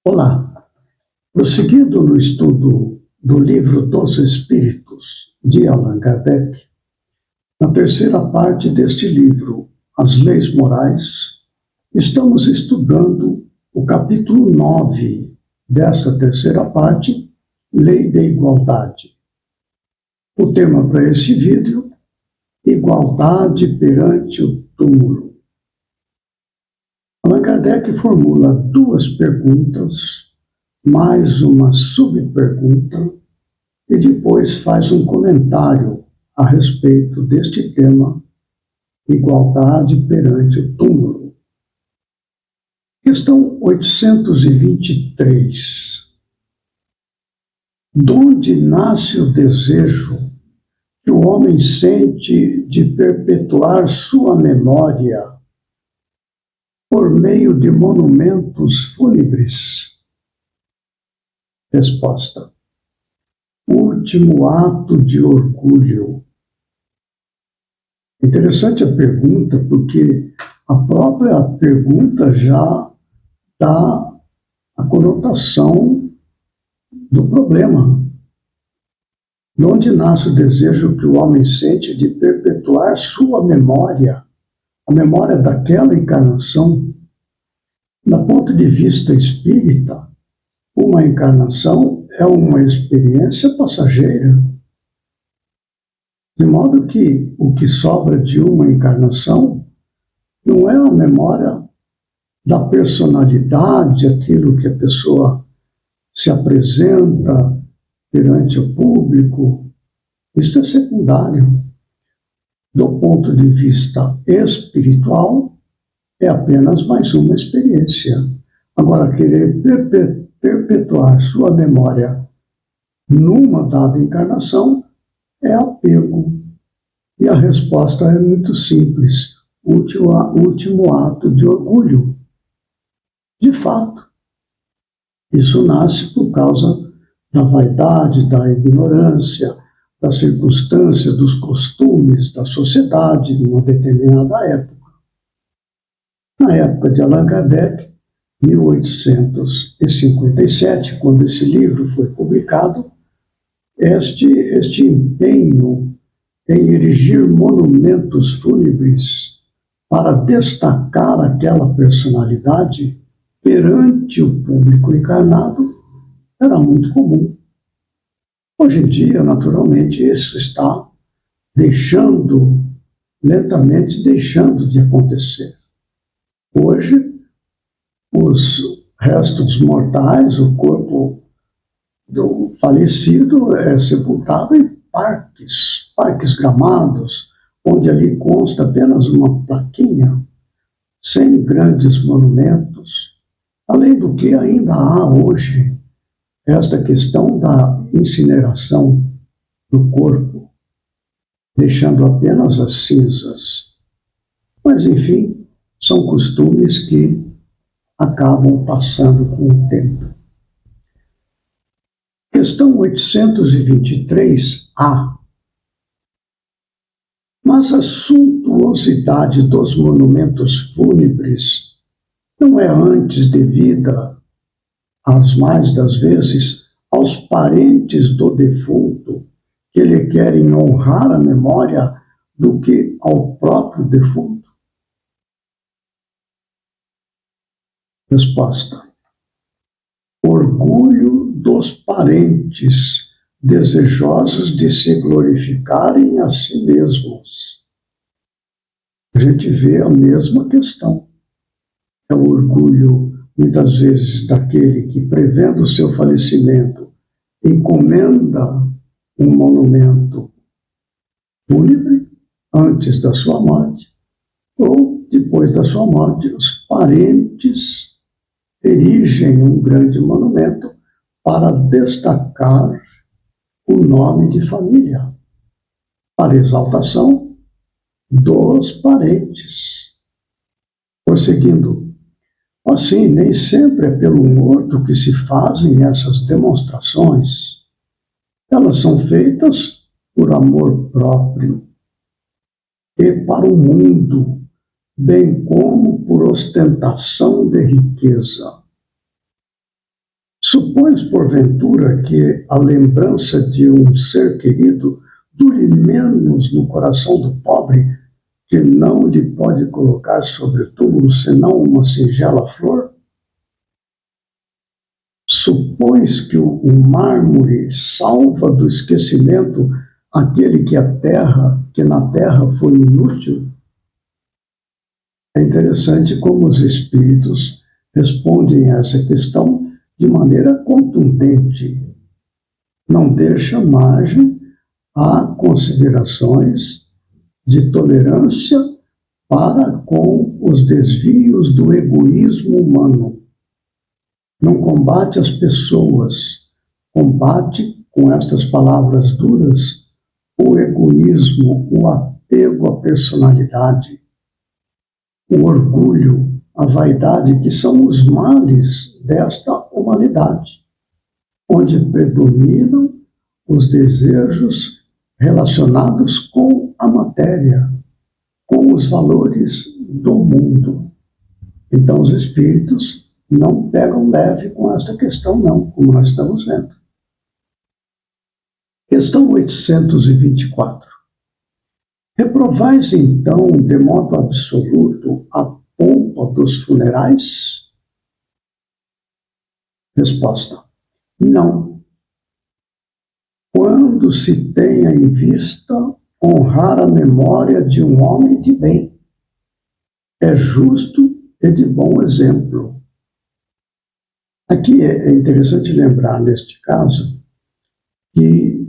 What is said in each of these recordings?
Olá, prosseguindo no estudo do Livro dos Espíritos, de Allan Kardec, na terceira parte deste livro, As Leis Morais, estamos estudando o capítulo 9 desta terceira parte, Lei da Igualdade. O tema para este vídeo, Igualdade perante o túmulo. Allan Kardec formula duas perguntas, mais uma subpergunta, e depois faz um comentário a respeito deste tema, igualdade perante o túmulo. Questão 823. Donde nasce o desejo que o homem sente de perpetuar sua memória por meio de monumentos fúnebres? Resposta: último ato de orgulho. Interessante a pergunta, porque a própria pergunta já dá a conotação do problema. De onde nasce o desejo que o homem sente de perpetuar sua memória, a memória daquela encarnação? Do ponto de vista espírita, uma encarnação é uma experiência passageira, de modo que o que sobra de uma encarnação não é a memória da personalidade, aquilo que a pessoa se apresenta perante o público. Isso é secundário. Do ponto de vista espiritual, é apenas mais uma experiência. Agora, querer perpetuar sua memória numa dada encarnação é apego. E a resposta é muito simples: último ato de orgulho. De fato, isso nasce por causa da vaidade, da ignorância, da circunstância, dos costumes da sociedade numa determinada época. Na época de Allan Kardec, 1857, quando esse livro foi publicado, este empenho em erigir monumentos fúnebres para destacar aquela personalidade perante o público encarnado era muito comum. Hoje em dia, naturalmente, isso está lentamente deixando de acontecer. Hoje, os restos mortais, o corpo do falecido é sepultado em parques gramados, onde ali consta apenas uma plaquinha, sem grandes monumentos. Além do que ainda há hoje esta questão da incineração do corpo, deixando apenas as cinzas. Mas, enfim, são costumes que acabam passando com o tempo. Questão 823A. Mas a suntuosidade dos monumentos fúnebres não é antes devida, as mais das vezes, aos parentes do defunto que lhe querem honrar a memória do que ao próprio defunto? Resposta: orgulho dos parentes desejosos de se glorificarem a si mesmos. A gente vê a mesma questão. É o orgulho, muitas vezes, daquele que, prevendo o seu falecimento, encomenda um monumento fúnebre antes da sua morte, ou, depois da sua morte, os parentes erigem um grande monumento para destacar o nome de família, para exaltação dos parentes. Prosseguindo, assim, nem sempre é pelo morto que se fazem essas demonstrações. Elas são feitas por amor próprio e para o mundo, bem como por ostentação de riqueza. Supões, porventura, que a lembrança de um ser querido dure menos no coração do pobre, que não lhe pode colocar sobre o túmulo senão uma singela flor? Supões que o mármore salva do esquecimento aquele que na terra foi inútil? É interessante como os espíritos respondem a essa questão de maneira contundente. Não deixa margem a considerações de tolerância para com os desvios do egoísmo humano. Não combate as pessoas, combate, com estas palavras duras, o egoísmo, o apego à personalidade, o orgulho, a vaidade, que são os males desta humanidade, onde predominam os desejos relacionados com a matéria, com os valores do mundo. Então, os espíritos não pegam leve com esta questão, não, como nós estamos vendo. Questão 824. Reprovais, então, de modo absoluto, a pompa dos funerais? Resposta: não. Quando se tenha em vista honrar a memória de um homem de bem, é justo e de bom exemplo. Aqui é interessante lembrar, neste caso, que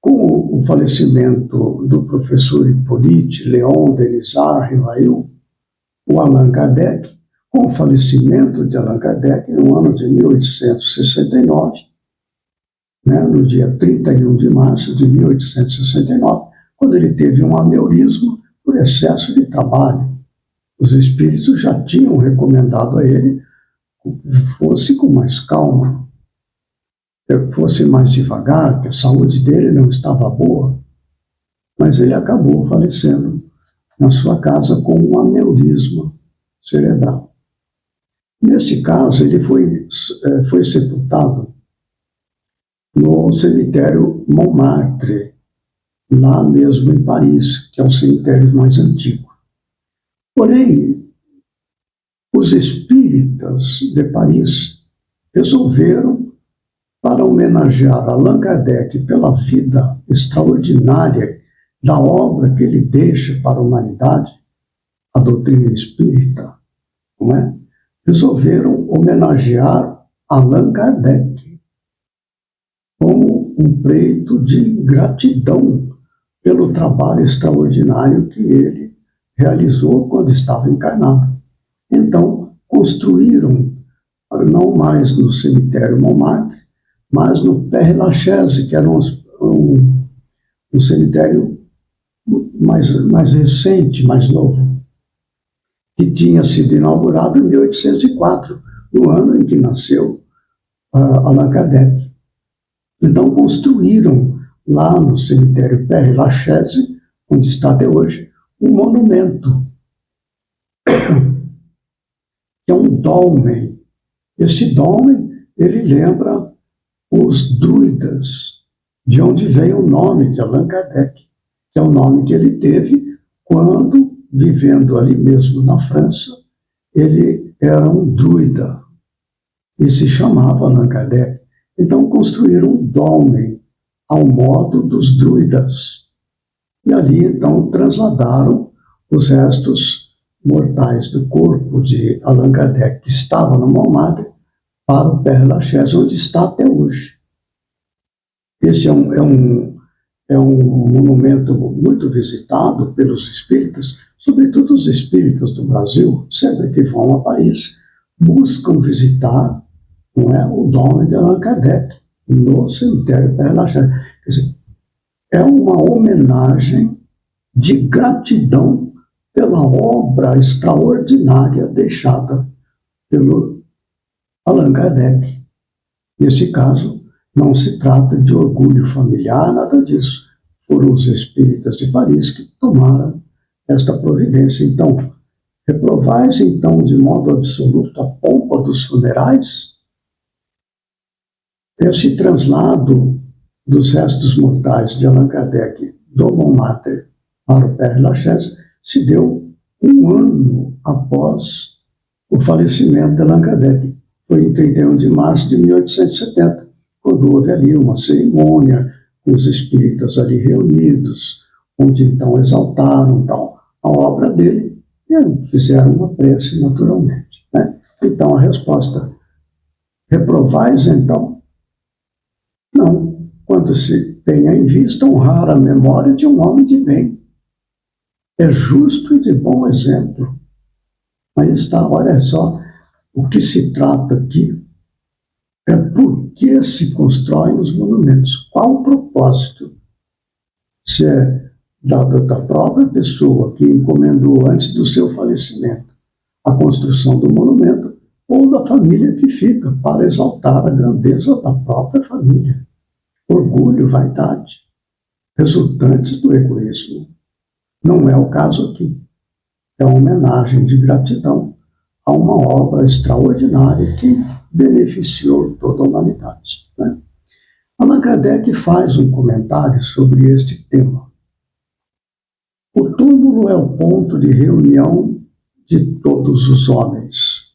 com o falecimento do professor Hippolyte Léon Denisard Rivail, o Allan Kardec, com o falecimento de Allan Kardec no ano de 1869, no dia 31 de março de 1869, quando ele teve um aneurisma por excesso de trabalho. Os espíritos já tinham recomendado a ele que fosse com mais calma, que fosse mais devagar, que a saúde dele não estava boa, mas ele acabou falecendo na sua casa com um aneurisma cerebral. Nesse caso, ele foi sepultado no cemitério Montmartre, lá mesmo em Paris, que é o cemitério mais antigo. Porém, os espíritas de Paris resolveram, para homenagear Allan Kardec pela vida extraordinária da obra que ele deixa para a humanidade, a doutrina espírita, não é? Resolveram homenagear Allan Kardec como um preito de gratidão pelo trabalho extraordinário que ele realizou quando estava encarnado. Então, construíram, não mais no cemitério Montmartre, mas no Père Lachaise, que era um cemitério mais recente, mais novo, que tinha sido inaugurado em 1804, no ano em que nasceu Allan Kardec. Então construíram lá no cemitério Père Lachaise, onde está até hoje, um monumento, que é um dolmen. Este dolmen, ele lembra os druidas, de onde veio o nome de Allan Kardec, que é o nome que ele teve quando, vivendo ali mesmo na França, ele era um druida e se chamava Allan Kardec. Então construíram um dolmen ao modo dos druidas. E ali, então, transladaram os restos mortais do corpo de Allan Kardec, que estava no Montmartre, para o Père Lachaise, onde está até hoje. Esse é um monumento muito visitado pelos espíritas, sobretudo os espíritas do Brasil, sempre que vão a Paris, buscam visitar, não é, o nome de Allan Kardec, no cemitério Père Lachaise. Quer dizer, é uma homenagem de gratidão pela obra extraordinária deixada pelo Allan Kardec. Nesse caso, não se trata de orgulho familiar, nada disso. Foram os espíritas de Paris que tomaram esta providência. Então, reprovais, então, de modo absoluto a pompa dos funerais? Esse translado dos restos mortais de Allan Kardec do Montmartre para o Père Lachaise se deu um ano após o falecimento de Allan Kardec. Foi em 31 de março de 1870, quando houve ali uma cerimônia com os espíritas ali reunidos, onde então exaltaram então, a obra dele e fizeram uma prece naturalmente, né? Então a resposta: reprovais então? Não, quando se tenha em vista honrar a memória de um homem de bem. É justo e de bom exemplo. Aí está, olha só, o que se trata aqui é por que se constroem os monumentos. Qual o propósito? Se é da própria pessoa que encomendou antes do seu falecimento a construção do monumento, ou da família que fica para exaltar a grandeza da própria família. Orgulho, vaidade, resultantes do egoísmo. Não é o caso aqui. É uma homenagem de gratidão a uma obra extraordinária que beneficiou toda a humanidade, né? Allan Kardec faz um comentário sobre este tema. O túmulo é o ponto de reunião de todos os homens.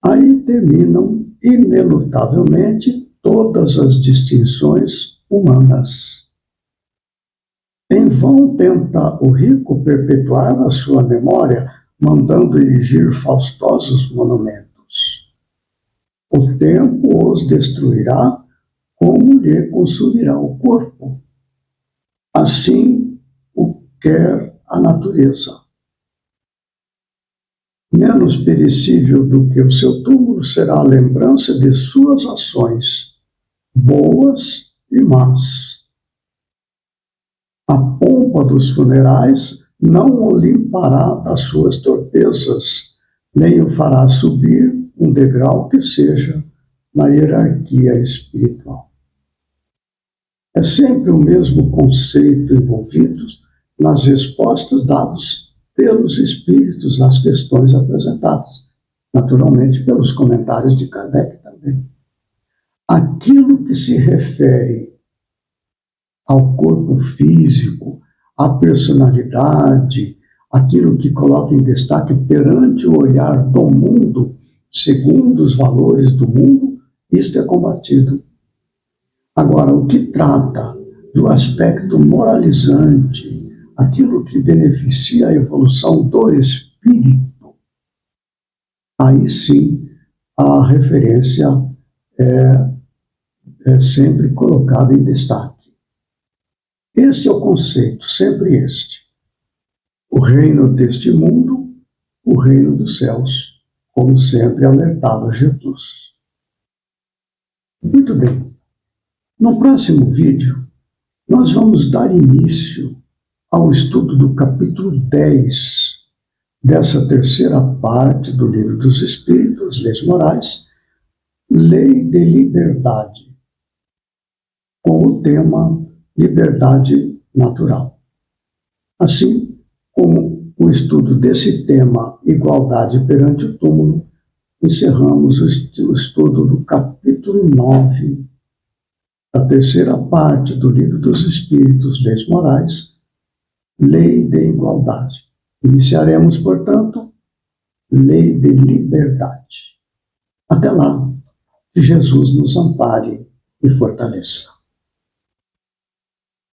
Aí terminam, inelutavelmente, todas as distinções humanas. Em vão tenta o rico perpetuar na sua memória, mandando erigir faustosos monumentos. O tempo os destruirá, como lhe consumirá o corpo. Assim o quer a natureza. Menos perecível do que o seu túmulo será a lembrança de suas ações, boas e más. A pompa dos funerais não o limpará das suas torpezas, nem o fará subir um degrau que seja na hierarquia espiritual. É sempre o mesmo conceito envolvido nas respostas dadas pelos espíritos às questões apresentadas, naturalmente pelos comentários de Kardec também. Aquilo que se refere ao corpo físico, à personalidade, aquilo que coloca em destaque perante o olhar do mundo, segundo os valores do mundo, isto é combatido. Agora, o que trata do aspecto moralizante, aquilo que beneficia a evolução do espírito, aí sim a referência é sempre colocada em destaque. Este é o conceito, sempre este. O reino deste mundo, o reino dos céus, como sempre alertava Jesus. Muito bem. No próximo vídeo, nós vamos dar início ao estudo do capítulo 10 dessa terceira parte do Livro dos Espíritos, Leis Morais, Lei de Liberdade, com o tema liberdade natural. Assim, com o estudo desse tema, igualdade perante o túmulo, encerramos o estudo do capítulo 9 da terceira parte do Livro dos Espíritos, Leis Morais, Lei de Igualdade. Iniciaremos, portanto, Lei de Liberdade. Até lá, que Jesus nos ampare e fortaleça.